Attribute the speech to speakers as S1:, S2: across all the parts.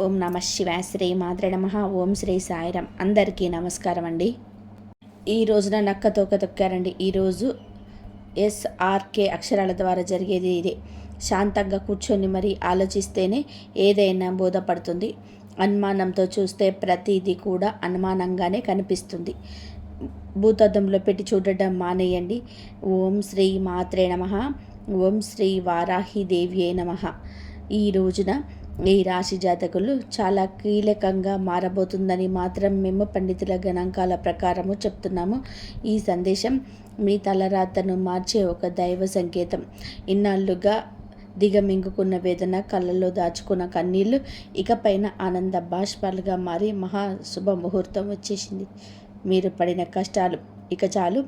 S1: ఓం నమ శివాయ. శ్రీ మాత్రే నమః. ఓం శ్రీ సాయిరాం. అందరికీ నమస్కారం అండి. ఈ రోజున నక్క తోక తొక్కారండి. ఈరోజు SRK అక్షరాల ద్వారా జరిగేది ఇదే. శాంతంగా కూర్చొని మరి ఆలోచిస్తేనే ఏదైనా బోధపడుతుంది. అనుమానంతో చూస్తే ప్రతిదీ కూడా అనుమానంగానే కనిపిస్తుంది. భూతద్దంలో పెట్టి చూడడం మానేయండి. ఓం శ్రీ మాత్రే నమః. ఓం శ్రీ వారాహి దేవ్యే నమః. ఈ రోజున ఈ రాశి జాతకులు చాలా కీలకంగా మారబోతుందని మాత్రం మేము పండితుల గణాంకాల ప్రకారము చెప్తున్నాము. ఈ సందేశం మీ తలరాతను మార్చే ఒక దైవ సంకేతం. ఇన్నాళ్ళుగా దిగమింగుకున్న వేదన, కళ్ళల్లో దాచుకున్న కన్నీళ్లు ఇకపైన ఆనంద బాష్పాలుగా మారి మహా శుభ ముహూర్తం వచ్చేసింది. మీరు పడిన కష్టాలు ఇక చాలు.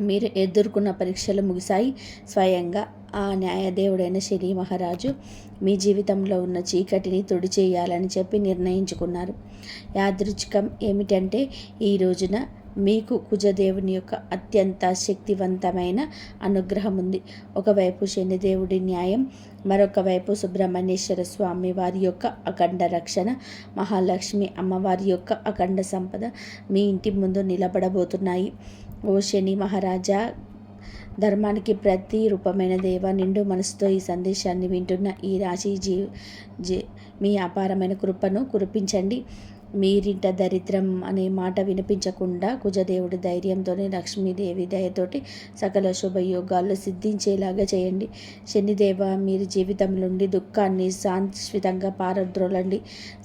S1: మీరు ఎదుర్కొన్న పరీక్షలు ముగిశాయి. స్వయంగా ఆ న్యాయదేవుడైన శని మహారాజు మీ జీవితంలో ఉన్న చీకటిని తుడిచేయాలని చెప్పి నిర్ణయించుకున్నారు. యాదృచ్ఛికం ఏమిటంటే ఈ రోజున మీకు కుజదేవుని యొక్క అత్యంత శక్తివంతమైన అనుగ్రహం ఉంది. ఒకవైపు శనిదేవుడి న్యాయం, మరొక వైపు సుబ్రహ్మణ్యేశ్వర స్వామి వారి యొక్క అఖండ రక్షణ, మహాలక్ష్మి అమ్మవారి యొక్క అఖండ సంపద మీ ఇంటి ముందు నిలబడబోతున్నాయి. ఓ శని మహారాజా, ధర్మానికి ప్రతి రూపమైన దేవ, నిండు మనసుతో ఈ సందేశాన్ని వింటున్న ఈ రాశి మీ అపారమైన కృపను కురిపించండి. మీరింట దరిద్రం అనే మాట వినిపించకుండా కుజదేవుడి ధైర్యంతోనే, లక్ష్మీదేవి దయతోటి సకల శుభయోగాలు సిద్ధించేలాగా చేయండి. శనిదేవ, మీరు జీవితం నుండి దుఃఖాన్ని శాశ్వతంగా పారద్రోలండి.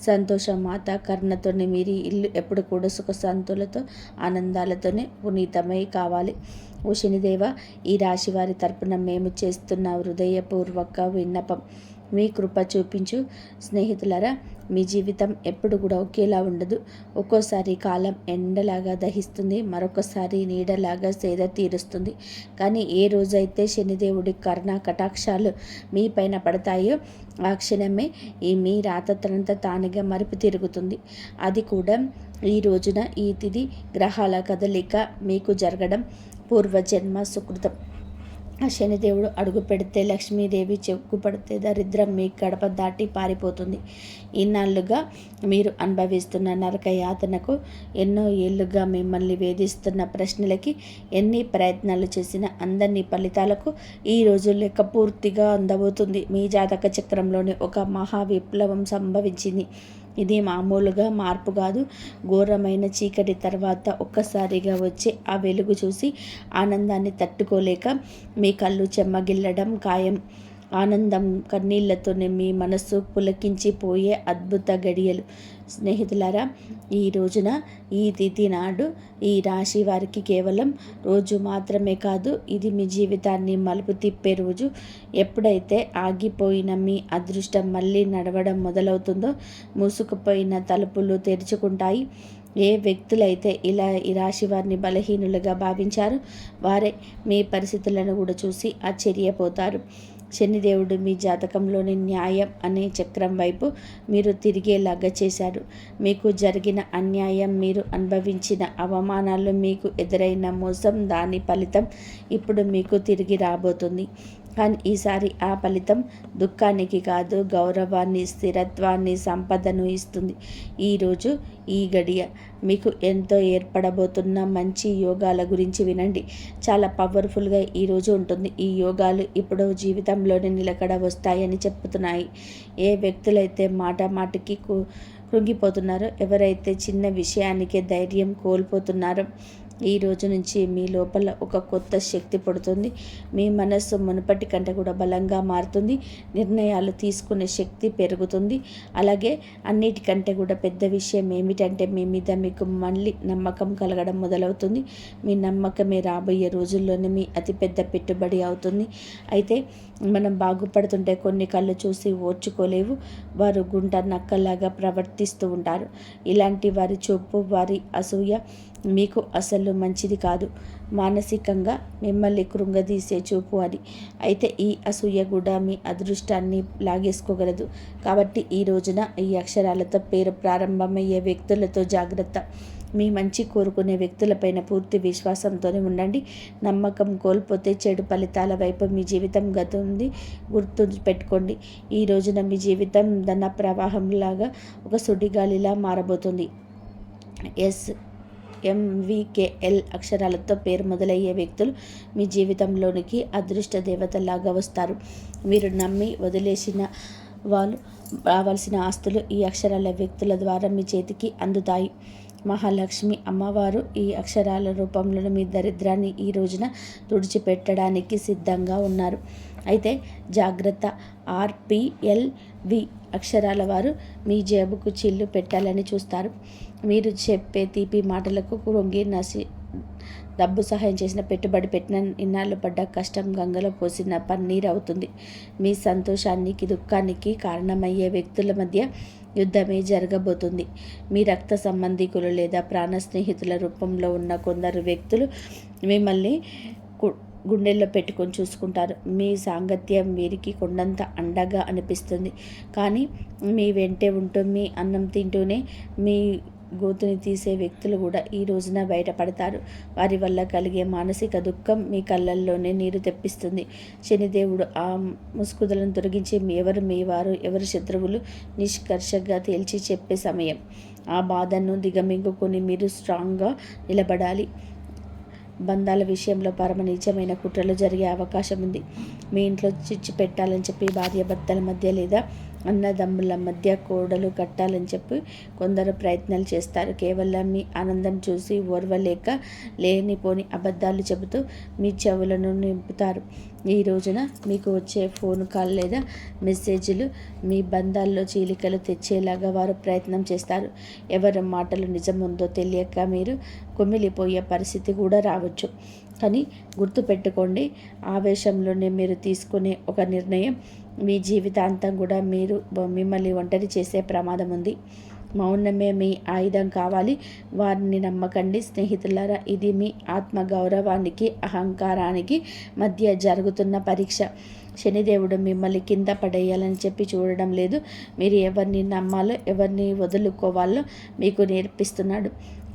S1: సంతోషమాత కరుణతోనే మీరు ఇల్లు ఎప్పుడు కూడా సుఖశాంతులతో ఆనందాలతోనే పునీతమై కావాలి. ఓ శనిదేవ, ఈ రాశి వారి తరపున మేము చేస్తున్న హృదయపూర్వక విన్నపం, మీ కృప చూపించు. స్నేహితులారా, మీ జీవితం ఎప్పుడు కూడా ఒకేలా ఉండదు. ఒక్కోసారి కాలం ఎండలాగా దహిస్తుంది, మరొకసారి నీడలాగా సేద తీరుస్తుంది. కానీ ఏ రోజైతే శనిదేవుడి కరుణ కటాక్షాలు మీ పైన పడతాయో ఆ క్షణమే మీ రాత తనంత తానుగా మరుపు తిరుగుతుంది. అది కూడా ఈ రోజున ఈ తిథి గ్రహాల కదలిక మీకు జరగడం పూర్వజన్మ సుకృతం. ఆ శనిదేవుడు అడుగు పెడితే లక్ష్మీదేవి, చెక్కు పడితే దరిద్రం మీ గడప దాటి పారిపోతుంది. ఇన్నాళ్ళుగా మీరు అనుభవిస్తున్న నరక యాతనకు, ఎన్నో ఏళ్ళుగా మిమ్మల్ని వేధిస్తున్న ప్రశ్నలకి, ఎన్ని ప్రయత్నాలు చేసిన అందని ఫలితాలకు ఈ రోజు లెక్క పూర్తిగా అందబోతుంది. మీ జాతక చక్రంలోని ఒక మహా విప్లవం సంభవించింది. ఇది మామూలుగా మార్పు కాదు. ఘోరమైన చీకటి తర్వాత ఒక్కసారిగా వచ్చే ఆ వెలుగు చూసి ఆనందాన్ని తట్టుకోలేక మీ కళ్ళు చెమ్మగిల్లడం ఖాయం. ఆనందం కన్నీళ్లతోనే మీ మనస్సు పులకించిపోయే అద్భుత గడియలు. స్నేహితులారా, ఈ రోజున ఈ తిథి నాడు ఈ రాశి వారికి కేవలం రోజు మాత్రమే కాదు, ఇది మీ జీవితాన్ని మలుపు తిప్పే రోజు. ఎప్పుడైతే ఆగిపోయిన మీ అదృష్టం మళ్ళీ నడవడం మొదలవుతుందో, మూసుకుపోయిన తలుపులు తెరుచుకుంటాయి. ఏ వ్యక్తులైతే ఇలా ఈ రాశి వారిని బలహీనులుగా భావించారో వారే మీ పరిస్థితులను కూడా చూసి ఆశ్చర్యపోతారు. శనిదేవుడు మీ జాతకంలోని న్యాయం అనే చక్రం వైపు మీరు తిరిగేలాగా చేశారు. మీకు జరిగిన అన్యాయం, మీరు అనుభవించిన అవమానాలు, మీకు ఎదురైన మోసం, దాని ఫలితం ఇప్పుడు మీకు తిరిగి రాబోతుంది. కానీ ఈసారి ఆ ఫలితం దుఃఖానికి కాదు, గౌరవాన్ని, స్థిరత్వాన్ని, సంపదను ఇస్తుంది. ఈరోజు ఈ గడియ మీకు ఎంతో ఏర్పడబోతున్న మంచి యోగాల గురించి వినండి. చాలా పవర్ఫుల్గా ఈరోజు ఉంటుంది. ఈ యోగాలు ఇప్పుడు జీవితంలోనే నిలకడ వస్తాయని చెప్తున్నాయి. ఏ వ్యక్తులైతే మాటికి కృంగిపోతున్నారో, ఎవరైతే చిన్న విషయానికే ధైర్యం కోల్పోతున్నారో, ఈ రోజు నుంచి మీ లోపల ఒక కొత్త శక్తి పుడుతుంది. మీ మనస్సు మునుపటి కంటే కూడా బలంగా మారుతుంది. నిర్ణయాలు తీసుకునే శక్తి పెరుగుతుంది. అలాగే అన్నిటికంటే కూడా పెద్ద విషయం ఏమిటంటే మీ మీద మీకు మళ్ళీ నమ్మకం కలగడం మొదలవుతుంది. మీ నమ్మకమే రాబోయే రోజుల్లోనే మీ అతిపెద్ద పెట్టుబడి అవుతుంది. అయితే మనం బాగుపడుతుంటే కొన్ని కళ్ళు చూసి ఓర్చుకోలేవు. వారు గుంట నక్కలాగా ప్రవర్తిస్తూ ఉంటారు. ఇలాంటి వారి చూపు, వారి అసూయ మీకు అసలు మంచిది కాదు. మానసికంగా మిమ్మల్ని కృంగదీసే చూపు అది. అయితే ఈ అసూయ కూడా మీ అదృష్టాన్ని లాగేసుకోగలదు. కాబట్టి ఈ రోజున ఈ అక్షరాలతో పేరు ప్రారంభమయ్యే వ్యక్తులతో జాగ్రత్త. మీ మంచి కోరుకునే వ్యక్తులపైన పూర్తి విశ్వాసంతోనే ఉండండి. నమ్మకం కోల్పోతే చెడు ఫలితాల వైపు మీ జీవితం గతుంది. గుర్తు పెట్టుకోండి, ఈ రోజున మీ జీవితం ధన ప్రవాహంలాగా ఒక సుడిగాలిలా మారబోతుంది. MVKL అక్షరాలతో పేరు మొదలయ్యే వ్యక్తులు మీ జీవితంలోనికి అదృష్ట దేవతలాగా వస్తారు. మీరు నమ్మి వదిలేసిన వాళ్ళు రావాల్సిన ఆస్తులు ఈ అక్షరాల వ్యక్తుల ద్వారా మీ చేతికి అందుతాయి. మహాలక్ష్మి అమ్మవారు ఈ అక్షరాల రూపంలో మీ దరిద్రాన్ని ఈ రోజున తుడిచిపెట్టడానికి సిద్ధంగా ఉన్నారు. అయితే జాగ్రత్త, RPLV అక్షరాల వారు మీ జేబుకు చిల్లు పెట్టాలని చూస్తారు. మీరు చెప్పే తీపి మాటలకు కృంగి డబ్బు సహాయం చేసిన, పెట్టుబడి పెట్టిన, ఇన్నాళ్ళు పడ్డ కష్టం గంగలో పోసిన పన్నీరు అవుతుంది. మీ సంతోషానికి దుఃఖానికి కారణమయ్యే వ్యక్తుల మధ్య యుద్ధమే జరగబోతుంది. మీ రక్త సంబంధికులు లేదా ప్రాణ స్నేహితుల రూపంలో ఉన్న కొందరు వ్యక్తులు మిమ్మల్ని గుండెల్లో పెట్టుకొని చూసుకుంటారు. మీ సాంగత్యం వీరికి కొండంత అండగా అనిపిస్తుంది. కానీ మీ వెంటే ఉంటూ మీ అన్నం తింటూనే మీ గోతుని తీసే వ్యక్తులు కూడా ఈ రోజున బయటపడతారు. వారి వల్ల కలిగే మానసిక దుఃఖం మీ కళ్ళల్లోనే నీరు తెప్పిస్తుంది. శనిదేవుడు ఆ ముసుగుదలను తొలగించి ఎవరు మీ వారు, ఎవరు శత్రువులు నిష్కర్షగా తేల్చి చెప్పే సమయం. ఆ బాధను దిగమింగుకొని మీరు స్ట్రాంగ్గా నిలబడాలి. బంధాల విషయంలో పరమ నీచమైన కుట్రలు జరిగే అవకాశం ఉంది. మీ ఇంట్లో చిచ్చు పెట్టాలని చెప్పి భార్యాభర్తల మధ్య లేదా అన్నదమ్ముల మధ్య కోడలు కట్టాలని చెప్పి కొందరు ప్రయత్నాలు చేస్తారు. కేవలం మీ ఆనందం చూసి ఓర్వలేక లేనిపోని అబద్ధాలు చెబుతూ మీ చెవులను నింపుతారు. ఈ రోజున మీకు వచ్చే ఫోన్ కాల్ లేదా మెసేజ్లు మీ బంధాల్లో చీలికలు తెచ్చేలాగా వారు ప్రయత్నం చేస్తారు. ఎవరి మాటలు నిజముందో తెలియక మీరు కుమిలిపోయే పరిస్థితి కూడా రావచ్చు. కానీ గుర్తుపెట్టుకోండి, ఆవేశంలోనే మీరు తీసుకునే ఒక నిర్ణయం మీ జీవితాంతం కూడా మిమ్మల్ని ఒంటరి చేసే ప్రమాదం ఉంది. మౌనమే మీ ఆయుధం కావాలి. వారిని నమ్మకండి. స్నేహితులారా, ఇది మీ ఆత్మగౌరవానికి, అహంకారానికి మధ్య జరుగుతున్న పరీక్ష. శనిదేవుడు మిమ్మల్ని కింద పడేయాలని చెప్పి చూడడం లేదు. మీరు ఎవరిని నమ్మాలో, ఎవరిని వదులుకోవాలో మీకు నేర్పిస్తున్నాడు.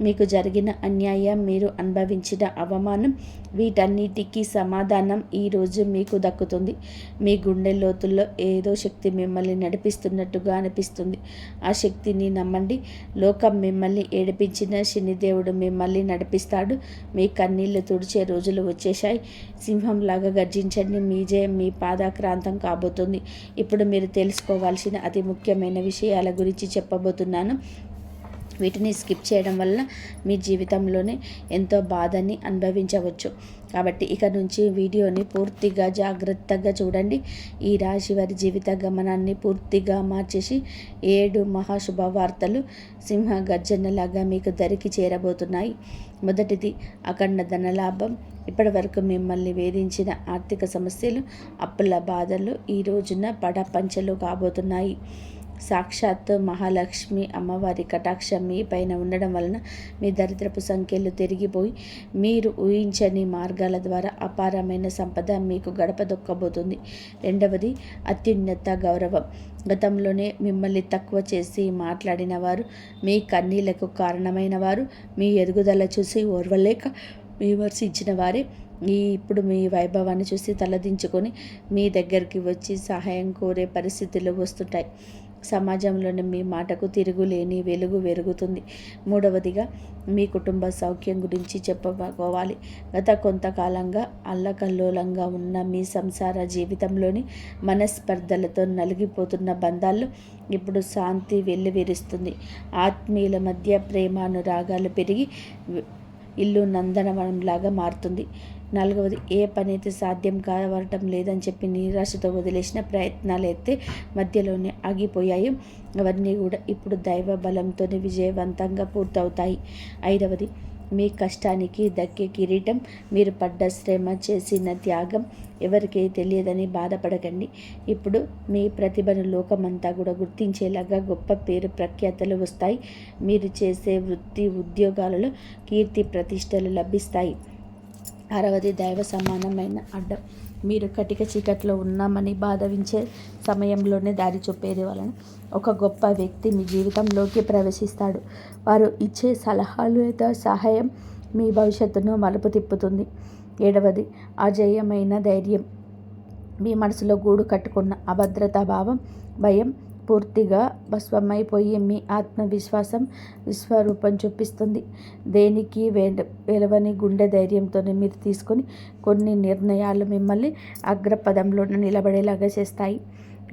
S1: మీకు జరిగిన అన్యాయం, మీరు అనుభవించిన అవమానం, వీటన్నిటికీ సమాధానం ఈరోజు మీకు దక్కుతుంది. మీ గుండె లోతుల్లో ఏదో శక్తి మిమ్మల్ని నడిపిస్తున్నట్టుగా అనిపిస్తుంది. ఆ శక్తిని నమ్మండి. లోకం మిమ్మల్ని ఏడిపించిన శనిదేవుడు మిమ్మల్ని నడిపిస్తాడు. మీ కన్నీళ్లు తుడిచే రోజులు వచ్చేశాయి. సింహంలాగా గర్జించండి. మీ జయం మీ పాదాక్రాంతం కాబోతుంది. ఇప్పుడు మీరు తెలుసుకోవాల్సిన అతి ముఖ్యమైన విషయాల గురించి చెప్పబోతున్నాను. వీటిని స్కిప్ చేయడం వలన మీ జీవితంలోనే ఎంతో బాధని అనుభవించవచ్చు. కాబట్టి ఇక నుంచి వీడియోని పూర్తిగా జాగ్రత్తగా చూడండి. ఈ రాశి వారి జీవిత గమనాన్ని పూర్తిగా మార్చేసి 7 మహాశుభవార్తలు సింహ గర్జనలాగా మీకు దరికి చేరబోతున్నాయి. మొదటిది, అఖండ ధనలాభం. ఇప్పటి వరకు మిమ్మల్ని వేధించిన ఆర్థిక సమస్యలు, అప్పుల బాధలు ఈ రోజున పడపంచలు కాబోతున్నాయి. సాక్షాత్ మహాలక్ష్మి అమ్మవారి కటాక్షం మీ పైన ఉండడం వలన మీ దరిద్రపు సంఖ్యలు తిరిగిపోయి మీరు ఊహించని మార్గాల ద్వారా అపారమైన సంపద మీకు గడప దొక్కబోతుంది. రెండవది, అత్యున్నత గౌరవం. గతంలోనే మిమ్మల్ని తక్కువ చేసి మాట్లాడిన వారు, మీ కన్నీళ్లకు కారణమైన వారు, మీ ఎదుగుదల చూసి ఓర్వలేక విమర్శించిన వారే ఇప్పుడు మీ వైభవాన్ని చూసి తలదించుకొని మీ దగ్గరికి వచ్చి సహాయం కోరే పరిస్థితులు వస్తుంటాయి. సమాజంలోని మీ మాటకు తిరుగులేని వెలుగు వెలుగుతుంది. మూడవదిగా, మీ కుటుంబ సౌఖ్యం గురించి చెప్పుకోవాలి. గత కొంతకాలంగా అల్లకల్లోలంగా ఉన్న మీ సంసార జీవితంలోని మనస్పర్ధలతో నలిగిపోతున్న బంధాల్లో ఇప్పుడు శాంతి వెల్లివిరుస్తుంది. ఆత్మీయుల మధ్య ప్రేమానురాగాలు పెరిగి ఇల్లు నందనవనంలాగా మారుతుంది. నాలుగవది, ఏ పని అయితే సాధ్యం కావటం లేదని చెప్పి నిరాశతో వదిలేసిన ప్రయత్నాలు అయితే మధ్యలోనే ఆగిపోయాయి. అవన్నీ కూడా ఇప్పుడు దైవ బలంతోనే విజయవంతంగా పూర్తవుతాయి. ఐదవది, మీ కష్టానికి దక్కే కిరీటం. మీరు పడ్డ శ్రమ, చేసిన త్యాగం ఎవరికీ తెలియదని బాధపడకండి. ఇప్పుడు మీ ప్రతిభను లోకమంతా కూడా గుర్తించేలాగా గొప్ప పేరు ప్రఖ్యాతలు వస్తాయి. మీరు చేసే వృత్తి ఉద్యోగాలలో కీర్తి ప్రతిష్టలు లభిస్తాయి. ఆరవది, దైవ సమానమైన అడ్డం. మీరు కటిక చీకట్లో ఉన్నామని భావించే సమయంలోనే దారి చూపేది వలన ఒక గొప్ప వ్యక్తి మీ జీవితంలోకి ప్రవేశిస్తాడు. వారు ఇచ్చే సలహాలు లేదా సహాయం మీ భవిష్యత్తును మలుపు తిప్పుతుంది. 7వది, అజేయమైన ధైర్యం. మీ మనసులో గూడు కట్టుకున్న అభద్రతా భావం, భయం పూర్తిగా భస్మమైపోయి మీ ఆత్మవిశ్వాసం విశ్వరూపం చూపిస్తుంది. దేనికి వెలవని గుండె ధైర్యంతోనే మీరు తీసుకొని కొన్ని నిర్ణయాలు మిమ్మల్ని అగ్రపదంలో నిలబడేలాగా చేస్తాయి.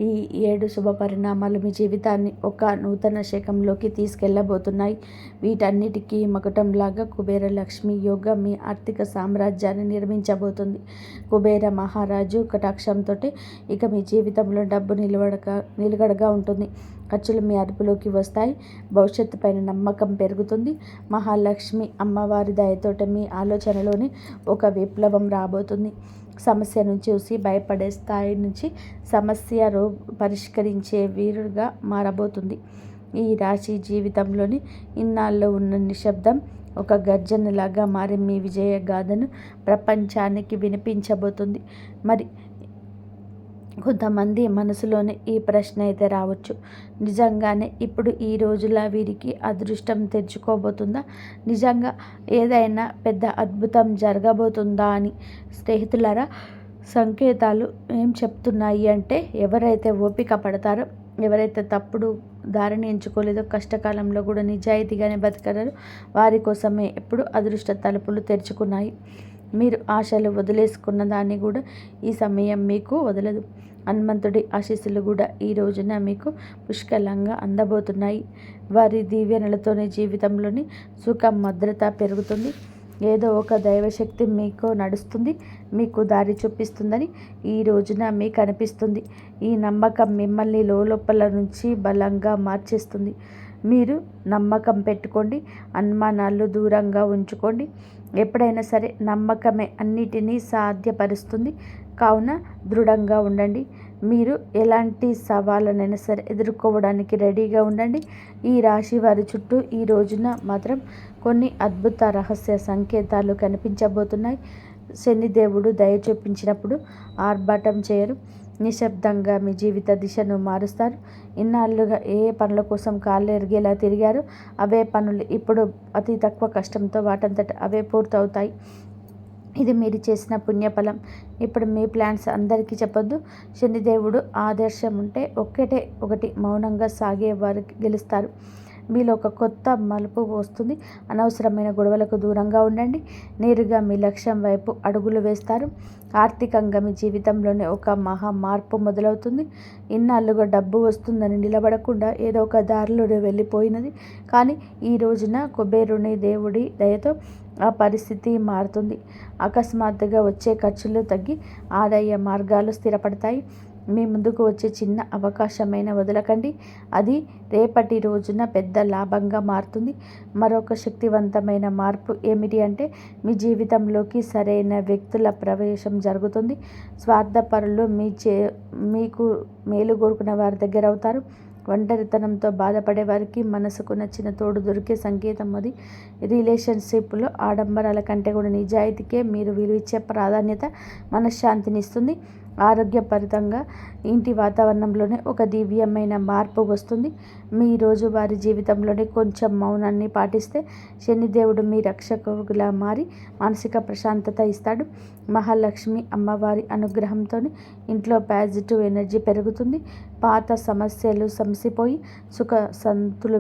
S1: ఈ 7 శుభ పరిణామాలు మీ జీవితాన్ని ఒక నూతన శకంలోకి తీసుకెళ్లబోతున్నాయి. వీటన్నిటికీ మకుటంలాగా కుబేర లక్ష్మి యోగ మీ ఆర్థిక సామ్రాజ్యాన్ని నిర్మించబోతుంది. కుబేర మహారాజు కటాక్షంతో ఇక మీ జీవితంలో డబ్బు నిలకడగా ఉంటుంది. ఖర్చులు మీ అదుపులోకి వస్తాయి. భవిష్యత్తు పైన నమ్మకం పెరుగుతుంది. మహాలక్ష్మి అమ్మవారి దయతోట మీ ఆలోచనలోని ఒక విప్లవం రాబోతుంది. సమస్యను చూసి భయపడే స్థాయి నుంచి సమస్య పరిష్కరించే వీరుగా మారబోతుంది. ఈ రాశి జీవితంలోని ఇన్నాళ్ళు ఉన్న నిశ్శబ్దం ఒక గర్జనలాగా మారి మీ విజయ గాథను ప్రపంచానికి వినిపించబోతుంది. మరి కొంతమంది మనసులోనే ఈ ప్రశ్న అయితే రావచ్చు, నిజంగానే ఇప్పుడు ఈ రోజులా వీరికి అదృష్టం తెచ్చుకోబోతుందా? నిజంగా ఏదైనా పెద్ద అద్భుతం జరగబోతుందా అని. స్నేహితులారా, సంకేతాలు ఏం చెప్తున్నాయి అంటే, ఎవరైతే ఓపిక పడతారో, ఎవరైతే తప్పుడు దారిని ఎంచుకోలేదో, కష్టకాలంలో కూడా నిజాయితీగానే బతకరారో వారి కోసమే ఎప్పుడు అదృష్ట తలుపులు తెరుచుకున్నాయి. మీరు ఆశలు వదిలేసుకున్న దాన్ని కూడా ఈ సమయం మీకు వదలదు. హనుమంతుడి ఆశీస్సులు కూడా ఈ రోజున మీకు పుష్కలంగా అందబోతున్నాయి. వారి దీవెనలతోనే జీవితంలోని సుఖం భద్రత పెరుగుతుంది. ఏదో ఒక దైవశక్తి మీకు నడుస్తుంది, మీకు దారి చూపిస్తుందని ఈ రోజున మీకు అనిపిస్తుంది. ఈ నమ్మకం మిమ్మల్ని లోపల నుంచి బలంగా మార్చేస్తుంది. మీరు నమ్మకం పెట్టుకోండి, అనుమానాలు దూరంగా ఉంచుకోండి. ఎప్పుడైనా సరే నమ్మకమే అన్నిటినీ సాధ్యపరుస్తుంది. కావున దృఢంగా ఉండండి. మీరు ఎలాంటి సవాళ్ళనైనా సరే ఎదుర్కోవడానికి రెడీగా ఉండండి. ఈ రాశి వారి చుట్టూ ఈ రోజున మాత్రం కొన్ని అద్భుత రహస్య సంకేతాలు కనిపించబోతున్నాయి. శనిదేవుడు దయ చూపించినప్పుడు ఆర్భాటం చేయరు, నిశ్శబ్దంగా మీ జీవిత దిశను మారుస్తారు. ఇన్నాళ్ళుగా ఏ పనుల కోసం కాళ్ళు ఎరిగేలా తిరిగారు, అవే పనులు ఇప్పుడు అతి తక్కువ కష్టంతో వాటంతట అవే పూర్తవుతాయి. ఇది మీరు చేసిన పుణ్యఫలం. ఇప్పుడు మీ ప్లాన్స్ అందరికీ చెప్పొద్దు. శనిదేవుడు ఆదర్శం ఉంటే ఒకటి మౌనంగా సాగే వారు గెలుస్తారు. మీలో ఒక కొత్త మలుపు వస్తుంది. అనవసరమైన గొడవలకు దూరంగా ఉండండి. నేరుగా మీ లక్ష్యం వైపు అడుగులు వేస్తారు. ఆర్థికంగా మీ జీవితంలోనే ఒక మహా మార్పు మొదలవుతుంది. ఇన్నాళ్ళుగా డబ్బు వస్తుందని నిలబడకుండా ఏదో ఒక దారిలో వెళ్ళిపోయినది. కానీ ఈ రోజున కుబేరుని దేవుడి దయతో ఆ పరిస్థితి మారుతుంది. అకస్మాత్తుగా వచ్చే ఖర్చులు తగ్గి ఆదాయ మార్గాలు స్థిరపడతాయి. మీ ముందుకు వచ్చే చిన్న అవకాశమైన వదలకండి. అది రేపటి రోజున పెద్ద లాభంగా మారుతుంది. మరొక శక్తివంతమైన మార్పు ఏమిటి అంటే, మీ జీవితంలోకి సరైన వ్యక్తుల ప్రవేశం జరుగుతుంది. స్వార్థపరులు మీకు మేలు కోరుకున్న వారి దగ్గర అవుతారు. ఒంటరితనంతో బాధపడే వారికి మనసుకు నచ్చిన తోడు దొరికే సంకేతం అది. రిలేషన్షిప్లో ఆడంబరాల కంటే కూడా నిజాయితీకే మీరు విలువిచ్చే ప్రాధాన్యత మనశ్శాంతినిస్తుంది. ఆరోగ్యపరంగా ఇంటి వాతావరణంలోనే ఒక దివ్యమైన మార్పు వస్తుంది. మీ రోజువారీ జీవితంలోనే కొంచెం మౌనాన్ని పాటిస్తే శనిదేవుడు మీ రక్షకుడిలా మారి మానసిక ప్రశాంతత ఇస్తాడు. మహాలక్ష్మి అమ్మవారి అనుగ్రహంతో ఇంట్లో పాజిటివ్ ఎనర్జీ పెరుగుతుంది. పాత సమస్యలు సమసిపోయి సుఖశాంతులు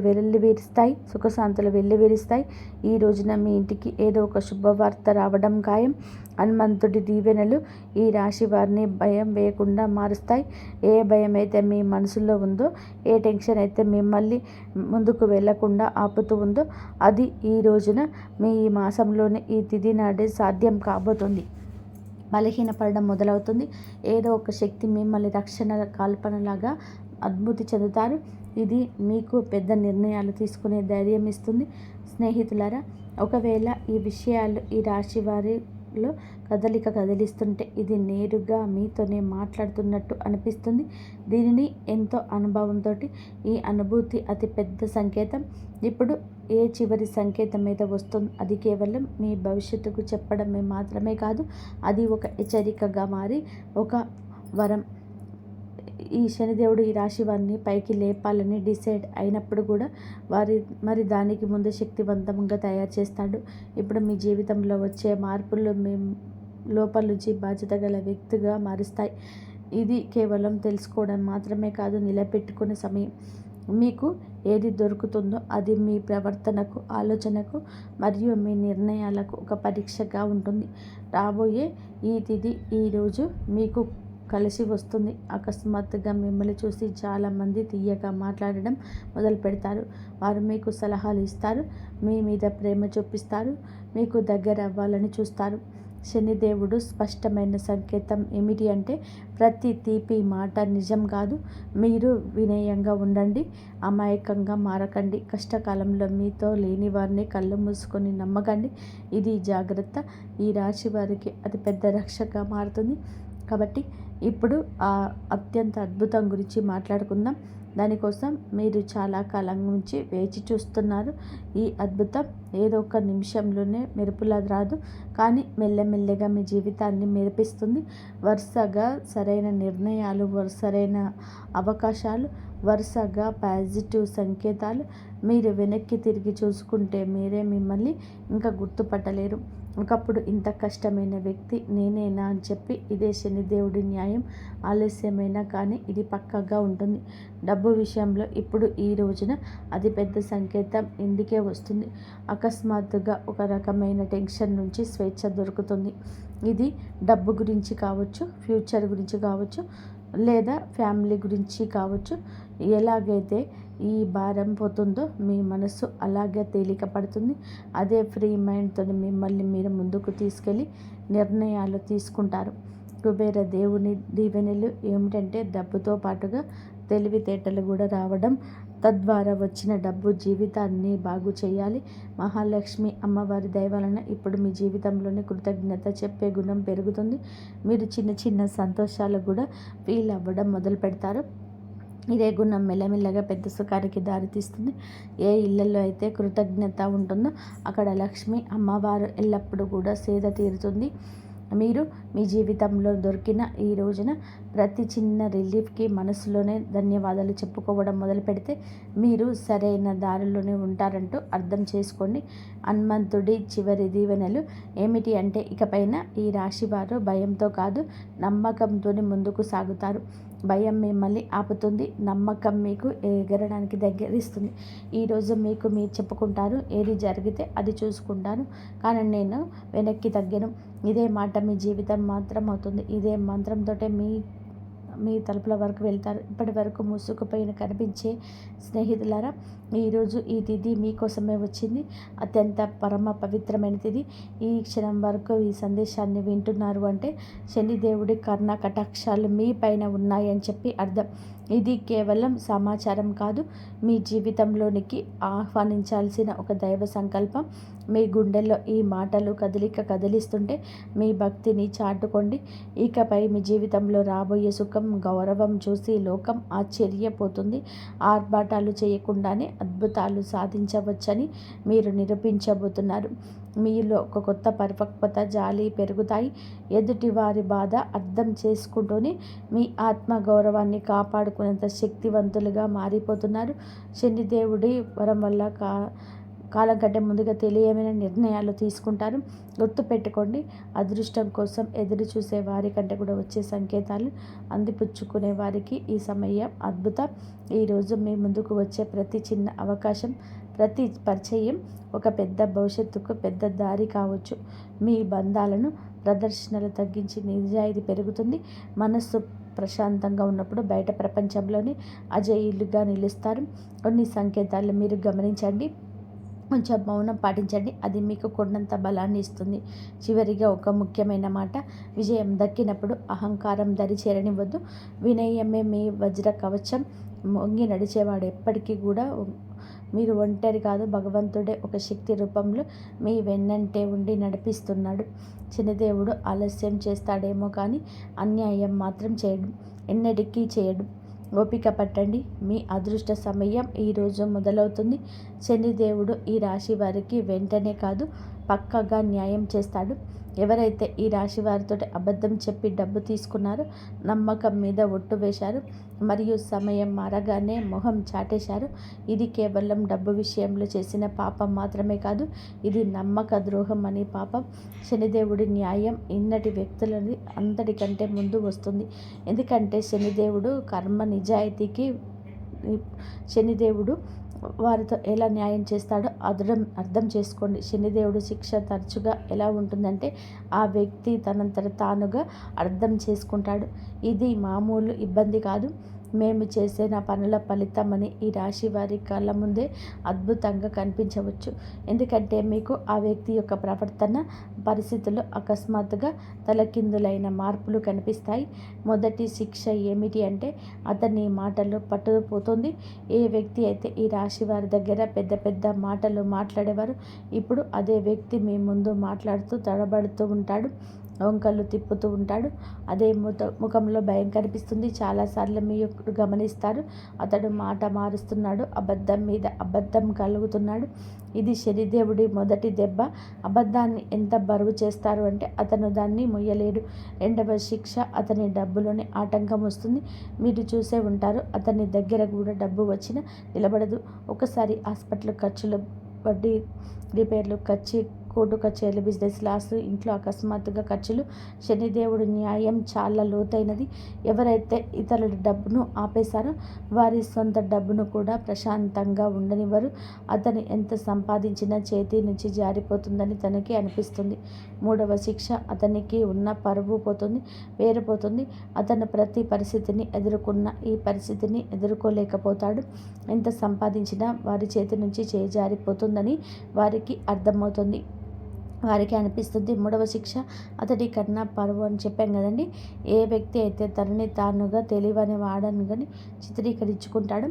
S1: వెల్లివిరుస్తాయి. ఈ రోజున మీ ఇంటికి ఏదో ఒక శుభవార్త రావడం ఖాయం. హనుమంతుడి దీవెనలు ఈ రాశి వారిని భయం వేయకుండా మారుస్తాయి. ఏ భయం అయితే మీ మనసులో ఉందో, ఏ టెన్షన్ అయితే మిమ్మల్ని ముందుకు వెళ్లకుండా ఆపుతూ ఉందో, అది ఈ రోజున మీ ఈ మాసంలోనే ఈ తిథి నాడే సాధ్యం కాబోతుంది. బలహీనపడడం మొదలవుతుంది. ఏదో ఒక శక్తి మిమ్మల్ని రక్షణ కల్పనలాగా అనుభూతి చెందుతారు. ఇది మీకు పెద్ద నిర్ణయాలు తీసుకునే ధైర్యం ఇస్తుంది. స్నేహితులారా, ఒకవేళ ఈ విషయాలు ఈ రాశి వారి మనసులో కదిలిస్తుంటే ఇది నేరుగా మీతోనే మాట్లాడుతున్నట్టు అనిపిస్తుంది. దీనిని ఎంతో అనుభవంతో ఈ అనుభూతి అతి పెద్ద సంకేతం. ఇప్పుడు ఏ చివరి సంకేతం మీద వస్తుంది, అది కేవలం మీ భవిష్యత్తుకు చెప్పడమే మాత్రమే కాదు, అది ఒక హెచ్చరికగా మారి ఒక వరం. ఈ శనిదేవుడు ఈ రాశి వారిని పైకి లేపాలని డిసైడ్ అయినప్పుడు కూడా మరి దానికి ముందే శక్తివంతంగా తయారు చేస్తాడు. ఇప్పుడు మీ జీవితంలో వచ్చే మార్పులు మీ లోపలుంచి బాధ్యత గల వ్యక్తిగా మారుస్తాయి. ఇది కేవలం తెలుసుకోవడం మాత్రమే కాదు, నిలబెట్టుకునే సమయం. మీకు ఏది దొరుకుతుందో అది మీ ప్రవర్తనకు, ఆలోచనకు మరియు మీ నిర్ణయాలకు ఒక పరీక్షగా ఉంటుంది. రాబోయే ఈ తిథి ఈరోజు మీకు కలిసి వస్తుంది. అకస్మాత్తుగా మిమ్మల్ని చూసి చాలామంది తీయగా మాట్లాడడం మొదలు పెడతారు. వారు మీకు సలహాలు ఇస్తారు, మీ మీద ప్రేమ చూపిస్తారు, మీకు దగ్గర అవ్వాలని చూస్తారు. శనిదేవుడు స్పష్టమైన సంకేతం ఏమిటి అంటే, ప్రతి తీపి మాట నిజం కాదు. మీరు వినయంగా ఉండండి, అమాయకంగా మారకండి. కష్టకాలంలో మీతో లేని వారిని కళ్ళు మూసుకొని నమ్మకండి. ఇది జాగ్రత్త ఈ రాశి వారికి అతిపెద్ద రక్షగా మారుతుంది. కాబట్టి ఇప్పుడు ఆ అత్యంత అద్భుతం గురించి మాట్లాడుకుందాం. దానికోసం మీరు చాలా కాలం నుంచి వేచి చూస్తున్నారు. ఈ అద్భుతం ఏదో ఒక నిమిషంలోనే మెరుపులా రాదు, కానీ మెల్లమెల్లగా మీ జీవితాన్ని మెరిపిస్తుంది. వరుసగా సరైన నిర్ణయాలు, సరైన అవకాశాలు, వరుసగా పాజిటివ్ సంకేతాలు. మీరు వెనక్కి తిరిగి చూసుకుంటే మీరే మిమ్మల్ని ఇంకా గుర్తుపట్టలేరు. ఒకప్పుడు ఇంత కష్టమైన వ్యక్తి నేనేనా అని చెప్పి. ఇదే శనిదేవుడి న్యాయం. ఆలస్యమైనా కానీ ఇది పక్కాగా ఉంటుంది. డబ్బు విషయంలో ఇప్పుడు ఈ రోజున అతిపెద్ద సంకేతం ఇందుకే వస్తుంది. అకస్మాత్తుగా ఒక రకమైన టెన్షన్ నుంచి స్వేచ్ఛ దొరుకుతుంది. ఇది డబ్బు గురించి కావచ్చు, ఫ్యూచర్ గురించి కావచ్చు, లేదా ఫ్యామిలీ గురించి కావచ్చు. ఎలాగైతే ఈ భారం పోతుందో మీ మనసు అలాగే తేలిక పడుతుంది. అదే ఫ్రీ మైండ్తో మిమ్మల్ని మీరు ముందుకు తీసుకెళ్ళి నిర్ణయాలు తీసుకుంటారు. కుబేర దేవుని దీవెనలు ఏమిటంటే, డబ్బుతో పాటుగా తెలివితేటలు కూడా రావడం. తద్వారా వచ్చిన డబ్బు జీవితాన్ని బాగు చేయాలి. మహాలక్ష్మి అమ్మవారి దయ వలన ఇప్పుడు మీ జీవితంలోని కృతజ్ఞత చెప్పే గుణం పెరుగుతుంది. మీరు చిన్న చిన్న సంతోషాలు కూడా ఫీల్ అవ్వడం మొదలు పెడతారు. ఇదే గుణం మెల్లమెల్లగా పెద్ద సుఖానికి దారితీస్తుంది. ఏ ఇళ్లలో అయితే కృతజ్ఞత ఉంటుందో అక్కడ లక్ష్మి అమ్మవారు ఎల్లప్పుడూ కూడా సేద తీరుతుంది. మీరు మీ జీవితంలో దొరికిన ఈ రోజున ప్రతి చిన్న రిలీఫ్కి మనసులోనే ధన్యవాదాలు చెప్పుకోవడం మొదలు పెడితే మీరు సరైన దారిలోనే ఉంటారంటూ అర్థం చేసుకోండి. హనుమంతుడి చివరి దీవెనలు ఏమిటి అంటే, ఇకపైన ఈ రాశివారు భయంతో కాదు, నమ్మకంతో ముందుకు సాగుతారు. భయం మిమ్మల్ని ఆపుతుంది, నమ్మకం మీకు ఎగరడానికి దగ్గరిస్తుంది. ఈరోజు మీకు మీరు చెప్పుకుంటారు, ఏది జరిగితే అది చూసుకుంటాను, కానీ నేను వెనక్కి తగ్గను. ఇదే మాట మీ జీవితం మాత్రం అవుతుంది. ఇదే మంత్రంతో మీ తలుపుల వరకు వెళ్తారు. ఇప్పటి వరకు మూసుకుపోయిన కనిపించే స్నేహితులారా, ఈరోజు ఈ తిథి మీకోసమే వచ్చింది. అత్యంత పరమ పవిత్రమైన తిథి. ఈ క్షణం వరకు ఈ సందేశాన్ని వింటున్నారు అంటే శనిదేవుడి కర్ణ కటాక్షాలు మీ పైన ఉన్నాయని చెప్పి అర్థం. ఇది కేవలం సమాచారం కాదు, మీ జీవితంలోనికి ఆహ్వానించాల్సిన ఒక దైవ సంకల్పం. మీ గుండెల్లో ఈ మాటలు కదిలిస్తుంటే మీ భక్తిని చాటుకోండి. ఇకపై మీ జీవితంలో రాబోయే సుఖం, గౌరవం చూసి లోకం ఆశ్చర్యపోతుంది. ఆర్భాటాలు చేయకుండానే అద్భుతాలు సాధించవచ్చని మీరు నిరూపించబోతున్నారు. మీలో ఒక కొత్త పరిపక్వత, జాలి పెరుగుతాయి. ఎదుటి వారి బాధ అర్థం చేసుకుంటూనే మీ ఆత్మగౌరవాన్ని కాపాడుకునేంత శక్తివంతులుగా మారిపోతున్నారు. శనిదేవుడి వరం వల్ల కాలం కంటే ముందుగా తెలియమైన నిర్ణయాలు తీసుకుంటారు. గుర్తుపెట్టుకోండి, అదృష్టం కోసం ఎదురు చూసే వారి కంటే కూడా వచ్చే సంకేతాలు అందిపుచ్చుకునే వారికి ఈ సమయం అద్భుతం. ఈరోజు మీ ముందుకు వచ్చే ప్రతి చిన్న అవకాశం, ప్రతి పరిచయం ఒక పెద్ద భవిష్యత్తుకు పెద్ద దారి కావచ్చు. మీ బంధాలను ప్రదర్శనలు తగ్గించి నిజాయితీ పెరుగుతుంది. మనస్సు ప్రశాంతంగా ఉన్నప్పుడు బయట ప్రపంచంలోని అజేయులుగా నిలుస్తారు. కొన్ని సంకేతాలు మీరు గమనించండి, కొంచెం మౌనం పాటించండి, అది మీకు కొండంత బలాన్ని ఇస్తుంది. చివరిగా ఒక ముఖ్యమైన మాట, విజయం దక్కినప్పుడు అహంకారం దరి చేరనివ్వద్దు. వినయమే మీ వజ్ర కవచం. వంగి నడిచేవాడు ఎప్పటికీ కూడా మీరు ఒంటరి కాదు, భగవంతుడే ఒక శక్తి రూపంలో మీ వెన్నంటే ఉండి నడిపిస్తున్నాడు. శనిదేవుడు ఆలస్యం చేస్తాడేమో కానీ అన్యాయం మాత్రం చేయడు, ఎన్నటికీ చేయడు. ఓపిక పట్టండి, మీ అదృష్ట సమయం ఈరోజు మొదలవుతుంది. శనిదేవుడు ఈ రాశి వారికి వెంటనే కాదు, పక్కగా న్యాయం చేస్తాడు. ఎవరైతే ఈ రాశి వారితో అబద్ధం చెప్పి డబ్బు తీసుకున్నారో, నమ్మకం మీద ఒట్టు వేశారు మరియు సమయం మారగానే మొహం చాటేశారు, ఇది కేవలం డబ్బు విషయంలో చేసిన పాపం మాత్రమే కాదు, ఇది నమ్మక ద్రోహం అనే పాపం. శనిదేవుడి న్యాయం ఇన్నటి వ్యక్తులని అంతటికంటే ముందు వస్తుంది. ఎందుకంటే శనిదేవుడు కర్మ నిజాయితీకి శనిదేవుడు వారితో ఎలా న్యాయం చేస్తాడో అర్థం చేసుకోండి. శనిదేవుడు శిక్ష తరచుగా ఎలా ఉంటుందంటే ఆ వ్యక్తి తనంతట తానుగా అర్థం చేసుకుంటాడు. ఇది మామూలు ఇబ్బంది కాదు, మేము చేసిన పనుల ఫలితమని ఈ రాశి వారి కళ్ళ ముందే అద్భుతంగా కనిపించవచ్చు. ఎందుకంటే మీకు ఆ వ్యక్తి యొక్క ప్రవర్తన పరిస్థితుల్లో అకస్మాత్తుగా తలకిందులైన మార్పులు కనిపిస్తాయి. మొదటి శిక్ష ఏమిటి అంటే అతని మాటలు పట్టుకుపోతుంది. ఏ వ్యక్తి అయితే ఈ రాశి వారి దగ్గర పెద్ద పెద్ద మాటలు మాట్లాడేవారు, ఇప్పుడు అదే వ్యక్తి మీ ముందు మాట్లాడుతూ తడబడుతూ ఉంటాడు, వంకలు తిప్పుతూ ఉంటాడు. అదే ముఖంలో భయం కనిపిస్తుంది. చాలాసార్లు మీరు గమనిస్తారు, అతడు మాట మారుస్తున్నాడు, అబద్ధం మీద అబద్ధం కలుగుతున్నాడు. ఇది శనిదేవుడి మొదటి దెబ్బ. అబద్ధాన్ని ఎంత బరువు చేస్తారు అంటే అతను దాన్ని మొయ్యలేడు. రెండవ శిక్ష, అతని డబ్బులోనే ఆటంకం వస్తుంది. మీరు చూసే ఉంటారు, అతని దగ్గర కూడా డబ్బు వచ్చినా నిలబడదు. ఒకసారి హాస్పిటల్ ఖర్చులు, వడ్డీ, రిపేర్లు, కోర్టు కచేరీలు, బిజినెస్ లాస్, ఇంట్లో అకస్మాత్తుగా ఖర్చులు. శనిదేవుడి న్యాయం చాలా లోతైనది. ఎవరైతే ఇతరుల డబ్బును ఆపేశారో వారి సొంత డబ్బును కూడా ప్రశాంతంగా ఉండనివ్వరు. అతను ఎంత సంపాదించినా చేతి నుంచి జారిపోతుందని తనకి అనిపిస్తుంది. మూడవ శిక్ష, అతనికి ఉన్న పరువు పోతుంది, వేరిపోతుంది. అతను ప్రతి పరిస్థితిని ఎదుర్కొన్న ఈ పరిస్థితిని ఎదుర్కోలేకపోతాడు. ఎంత సంపాదించినా వారి చేతి నుంచి జారిపోతుందని వారికి అర్థమవుతుంది. వారికి అనిపిస్తుంది. మూడవ శిక్ష, అతడి కన్నా పరువు అని చెప్పాం కదండి. ఏ వ్యక్తి అయితే తనని తానుగా తెలివని వాడని కానీ చిత్రీకరించుకుంటాడో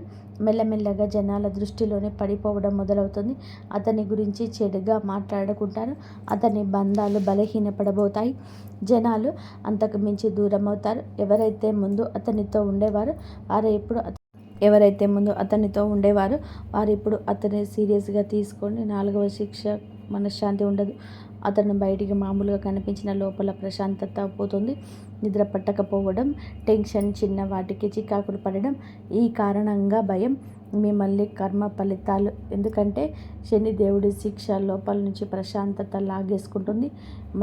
S1: మెల్లమెల్లగా జనాల దృష్టిలోనే పడిపోవడం మొదలవుతుంది. అతని గురించి చెడుగా మాట్లాడుకుంటారు. అతని బంధాలు బలహీనపడబోతాయి. జనాలు అంతకు మించి దూరం అవుతారు. ఎవరైతే ముందు అతనితో ఉండేవారో వారు ఇప్పుడు అతన్ని సీరియస్గా తీసుకోండి. నాలుగవ శిక్ష, మనశ్శాంతి ఉండదు. అతను బయటికి మామూలుగా కనిపించిన లోపల ప్రశాంతత పోతుంది. నిద్ర పట్టకపోవడం, టెన్షన్, చిన్న వాటికి చికాకులు పడడం, ఈ కారణంగా భయం, మిమ్మల్ని కర్మ ఫలితాలు. ఎందుకంటే శనిదేవుడి శిక్ష లోపల నుంచి ప్రశాంతత లాగేసుకుంటుంది.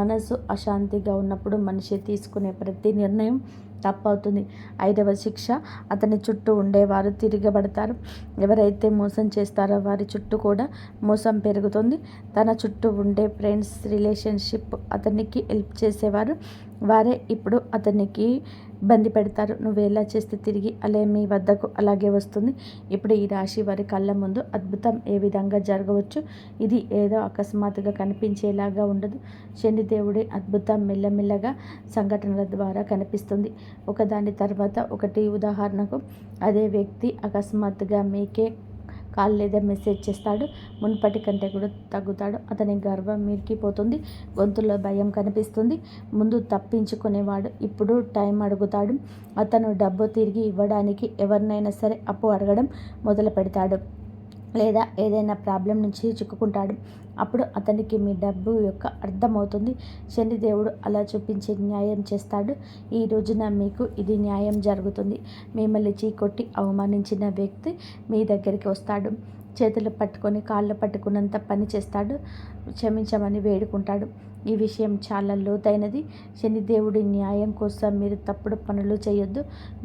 S1: మనసు అశాంతిగా ఉన్నప్పుడు మనిషి తీసుకునే ప్రతి నిర్ణయం తప్పవుతుంది. ఐదవ శిక్ష, అతని చుట్టూ ఉండేవారు తిరగబడతారు. ఎవరైతే మోసం చేస్తారో వారి చుట్టూ కూడా మోసం పెరుగుతుంది. తన చుట్టూ ఉండే ఫ్రెండ్స్, రిలేషన్షిప్, అతనికి హెల్ప్ చేసేవారు వారే ఇప్పుడు అతనికి ఇబ్బంది పెడతారు. నువ్వు ఎలా చేస్తే తిరిగి అలే మీ వద్దకు అలాగే వస్తుంది. ఇప్పుడు ఈ రాశి వారి కళ్ళ ముందు అద్భుతం ఏ విధంగా జరగవచ్చు. ఇది ఏదో అకస్మాత్తుగా కనిపించేలాగా ఉండదు. శనిదేవుడి అద్భుతం మెల్లమెల్లగా సంఘటనల ద్వారా కనిపిస్తుంది, ఒకదాని తర్వాత ఒకటి. ఉదాహరణకు, అదే వ్యక్తి అకస్మాత్తుగా మీకే కాల్ లేదా మెసేజ్ చేస్తాడు. మున్పటి కంటే కూడా తగ్గుతాడు. అతని గర్వం మీరికిపోతుంది. గొంతులో భయం కనిపిస్తుంది. ముందు తప్పించుకునేవాడు ఇప్పుడు టైం అడుగుతాడు. అతను డబ్బు తిరిగి ఇవ్వడానికి ఎవరినైనా సరే అప్పు అడగడం మొదలు పెడతాడు, లేదా ఏదైనా ప్రాబ్లం నుంచి చిక్కుకుంటాడు. అప్పుడు అతనికి మీ డబ్బు యొక్క అర్థమవుతుంది. శనిదేవుడు అలా చూపించి న్యాయం చేస్తాడు. ఈ రోజున మీకు ఇది న్యాయం జరుగుతుంది. మిమ్మల్ని చీకొట్టి అవమానించిన వ్యక్తి మీ దగ్గరికి వస్తాడు. చేతులు పట్టుకొని కాళ్ళు పట్టుకున్నంత పని చేస్తాడు. క్షమించమని వేడుకుంటాడు. ఈ విషయం చాలా లోతైనది. శనిదేవుడి న్యాయం కోసం మీరు తప్పుడు పనులు చేయొద్దు.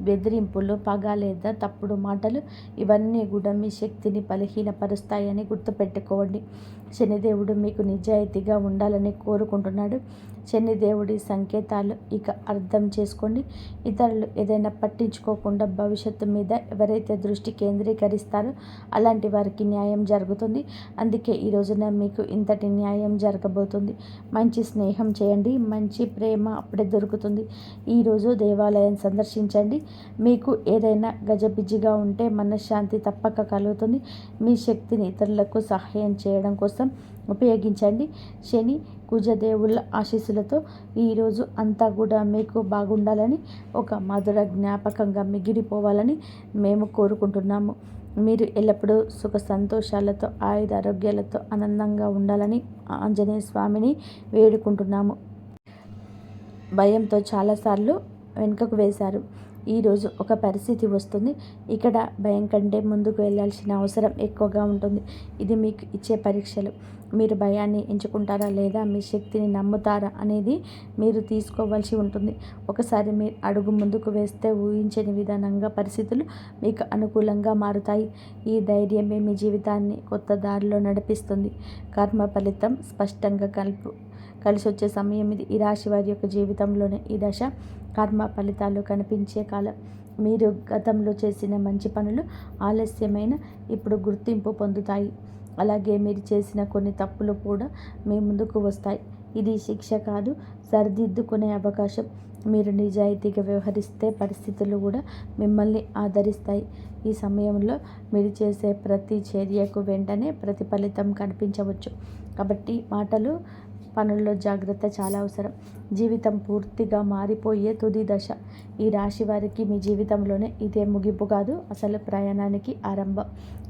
S1: బెదిరింపులు, పగ లేదా తప్పుడు మాటలు, ఇవన్నీ కూడా మీ శక్తిని బలహీనపరుస్తాయని గుర్తుపెట్టుకోండి. శని శనిదేవుడు మీకు నిజాయితీగా ఉండాలని కోరుకుంటున్నాడు. శనిదేవుడి సంకేతాలు ఇక అర్థం చేసుకోండి. ఇతరులు ఏదైనా పట్టించుకోకుండా భవిష్యత్తు మీద ఎవరైతే దృష్టి కేంద్రీకరిస్తారో అలాంటి వారికి న్యాయం జరుగుతుంది. అందుకే ఈ రోజున మీకు ఇంతటి న్యాయం జరగబోతుంది. మంచి స్నేహం చేయండి, మంచి ప్రేమ అప్పుడే దొరుకుతుంది. ఈరోజు దేవాలయం సందర్శించండి. మీకు ఏదైనా గజిబిజిగా ఉంటే మనశ్శాంతి తప్పక కలుగుతుంది. మీ శక్తిని ఇతరులకు సహాయం చేయడం కోసం ఉపయోగించండి. శని కుజదేవుళ్ళ ఆశీస్సులతో ఈరోజు అంతా కూడా మీకు బాగుండాలని, ఒక మధుర జ్ఞాపకంగా మిగిలిపోవాలని మేము కోరుకుంటున్నాము. మీరు ఎల్లప్పుడూ సుఖ సంతోషాలతో ఆయుధ ఆరోగ్యాలతో ఆనందంగా ఉండాలని ఆంజనేయ స్వామిని వేడుకుంటున్నాము. భయంతో చాలాసార్లు వెనుకకు వేశారు. ఈరోజు ఒక పరిస్థితి వస్తుంది. ఇక్కడ భయం కంటే ముందుకు వెళ్ళాల్సిన అవసరం ఎక్కువగా ఉంటుంది. ఇది మీకు ఇచ్చే పరీక్షలు. మీరు భయాన్ని ఎంచుకుంటారా లేదా మీ శక్తిని నమ్ముతారా అనేది మీరు తీసుకోవాల్సి ఉంటుంది. ఒకసారి మీరు అడుగు ముందుకు వేస్తే ఊహించని విధానంగా పరిస్థితులు మీకు అనుకూలంగా మారుతాయి. ఈ ధైర్యమే మీ జీవితాన్ని కొత్త దారిలో నడిపిస్తుంది. కర్మ ఫలితం స్పష్టంగా కలిసి వచ్చే సమయం ఇది. ఈ రాశి వారి యొక్క జీవితంలోనే ఈ దశ కర్మ ఫలితాలు కనిపించే కాలం. మీరు గతంలో చేసిన మంచి పనులు ఆలస్యమైన ఇప్పుడు గుర్తింపు పొందుతాయి. అలాగే మీరు చేసిన కొన్ని తప్పులు కూడా మీ ముందుకు వస్తాయి. ఇది శిక్ష కాదు, సరిదిద్దుకునే అవకాశం. మీరు నిజాయితీగా వ్యవహరిస్తే పరిస్థితులు కూడా మిమ్మల్ని ఆదరిస్తాయి. ఈ సమయంలో మీరు చేసే ప్రతి చర్యకు వెంటనే ప్రతిఫలితం కనిపించవచ్చు. కాబట్టి మాటలు పనుల్లో జాగ్రత్త చాలా అవసరం. జీవితం పూర్తిగా మారిపోయే తుది దశ. ఈ రాశి వారికి మీ జీవితంలోనే ఇదే ముగింపు కాదు, అసలు ప్రయాణానికి ఆరంభం.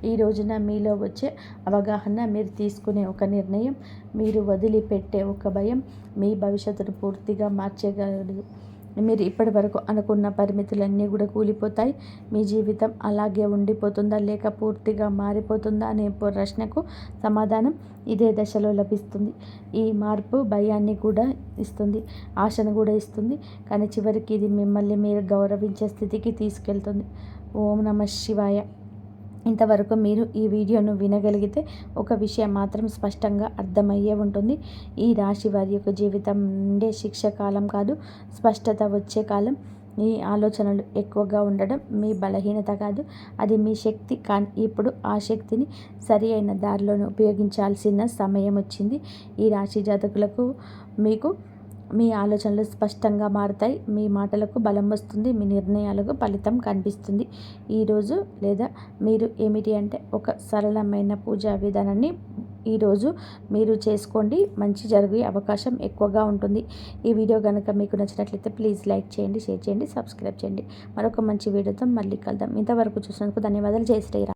S1: ఈ రోజున మీలో వచ్చే అవగాహన, మీరు తీసుకునే ఒక నిర్ణయం, మీరు వదిలిపెట్టే ఒక భయం మీ భవిష్యత్తును పూర్తిగా మార్చేయగలదు. మీరు ఇప్పటి వరకు అనుకున్న పరిమితులన్నీ కూడా కూలిపోతాయి. మీ జీవితం అలాగే ఉండిపోతుందా లేక పూర్తిగా మారిపోతుందా అనే ప్రశ్నకు సమాధానం ఇదే దశలో లభిస్తుంది. ఈ మార్పు భయాన్ని కూడా ఇస్తుంది, ఆశను కూడా ఇస్తుంది. కానీ చివరికి ఇది మిమ్మల్ని మీరు గౌరవించే స్థితికి తీసుకెళ్తుంది. ఓం నమః శివాయ. ఇంతవరకు మీరు ఈ వీడియోను వినగలిగితే ఒక విషయం మాత్రం స్పష్టంగా అర్థమయ్యే ఉంటుంది. ఈ రాశి వారి యొక్క జీవితం నుండే శిక్ష కాలం కాదు, స్పష్టత వచ్చే కాలం. ఈ ఆలోచనలు ఎక్కువగా ఉండడం మీ బలహీనత కాదు, అది మీ శక్తి. కానీ ఇప్పుడు ఆ శక్తిని సరి అయిన దారిలోనే ఉపయోగించాల్సిన సమయం వచ్చింది. ఈ రాశి జాతకులకు మీకు మీ ఆలోచనలు స్పష్టంగా మారుతాయి. మీ మాటలకు బలం వస్తుంది. మీ నిర్ణయాలకు ఫలితం కనిపిస్తుంది. ఈరోజు లేదా మీరు ఏమిటి అంటే ఒక సరళమైన పూజా విధానాన్ని ఈరోజు మీరు చేసుకోండి. మంచి జరిగే అవకాశం ఎక్కువగా ఉంటుంది. ఈ వీడియో కనుక మీకు నచ్చినట్లయితే ప్లీజ్ లైక్ చేయండి, షేర్ చేయండి, సబ్స్క్రైబ్ చేయండి. మరొక మంచి వీడియోతో మళ్ళీ కలుద్దాం. ఇంతవరకు చూసినందుకు ధన్యవాదాలు. జై శ్రీరామ్.